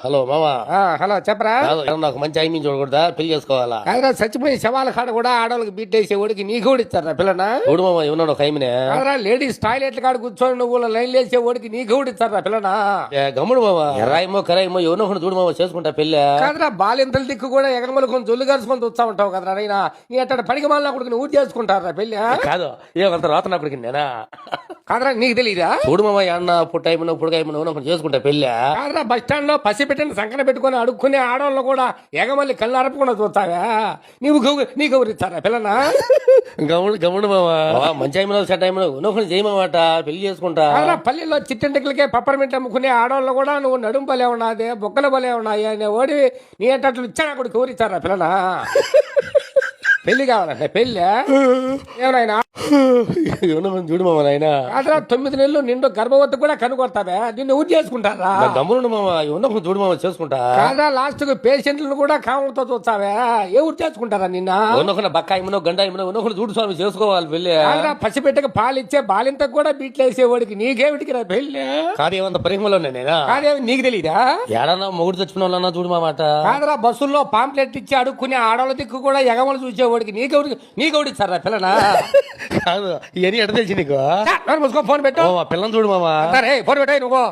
Hello మామా. Hello చెప్పరా. నాకు మంచి ఐమి చూడకూడదా, పెళ్లి చేసుకోవాలా? కాదురా, చచ్చిపోయి శవాల కాడ కూడా ఆడవాళ్ళకి బీటేసే ఓడికి నీకు కూడా ఇస్తారా పిల్లనా? చూడు మామ, ఏమన్నాడు ఒక ఐమినే. కాదురా, లేడీస్ టాయిలెట్ కాడ కూర్చొని నువ్వు లైన్ వేసే ఓడికి నీకు కూడా ఇస్తారా పిల్లనా? గమ్ముడు మామ, ఎర్రాయిమో కరాయిమో ఎవరో ఒకటి చూడు మామ, చేసుకుంటా పెళ్ళి. కాదురా, బాలింతల దిక్కు కూడా ఎగరమలు కొంచెం జొల్లు కలుసుకొని చూస్తా ఉంటావు కదరా నైనా. నీ అట్ట పనికి మాలిన కొడుకు నువ్వు చేసుకుంటారా పెళ్ళి? కాదు, ఏమంత రాతనప్పటికి నేనా. కాదురా, నీకు తెలీదా? చూడు మామ, అన్న పుట్టైమో పుడకాయమో ఒకటి చేసుకుంటా పెళ్ళి. కాదురా, బస్ స్టాండ్ లో పసి పెట్టిన సంకన పెట్టుకుని అడుక్కునే ఆడవాళ్ళు కూడా ఎగమల్లి కళ్ళు అరపకుండా చూస్తావా? నీకు ఎవరు ఇస్తారా పిల్లనా? గమ్ముడు గమ్ముడు మామ, మంచి ఐమో సెట్ ఐమో ఒకటి చేయమాట, పెళ్లి చేసుకుంటా. కాదురా, పల్లెల్లో చిట్టింటికలకే పప్పరమింట్ అమ్ముకునే ఆడవాళ్ళు కూడా నువ్వు నడుము బలే ఉన్నదే, బొక్కలు బలే ఉన్నాయి అనే ఓడి నీ అట్టట్లు ఇచ్చా కొడుకు ఎవరు ఇస్తారా పిల్లనా? పెళ్లి కావాలంటే పెళ్ళి ఏమైనా చూడు మామ నాయన. కాదురా, 9 నెలలు నిండు గర్భవతి కూడా కనుగొడతావే, నిన్ను ఊరు చేసుకుంటారా? గమ్ముడు మామ, ఎవరో చూడు మామ, చేసుకుంటా. కాదా, లాస్ట్ కు పేషెంట్లను కూడా కామంతో చూస్తావే, ఎవరు చేసుకుంటారా నిన్న? ఉన్నొక బక్కాయిమో గండాయిమో ఉన్నొకటి చూడు స్వామి, చేసుకోవాలి పెళ్ళి. కాదురా, పసిబిడ్డకు పాలిచ్చే బాలింతకు కూడా బీట్లేసేవాడికి నీకేమిటికి రా పెళ్ళి? కాదు, ఏమంత పరిమలో నేనా. కాదేమి నీకు తెలీదా? ఏడన్నా మొగుడు చచ్చిపోయిన వాళ్ళన్నా చూడు మా మాట. కాదురా, బస్సుల్లో పాంప్లెట్ ఇచ్చి అడుక్కునే ఆడవాళ్ళ దిక్కు కూడా ఎగమలు చూసేవాడికి నీకెవడికి ఇస్తారా పిల్లనా? కాదు, ఇవన్నీ ఎడ తెలిసి నీకు. ఫోన్ పెట్టు, పిల్లని చూడు మామ. ఫోన్ పెట్టాయి నువ్వు.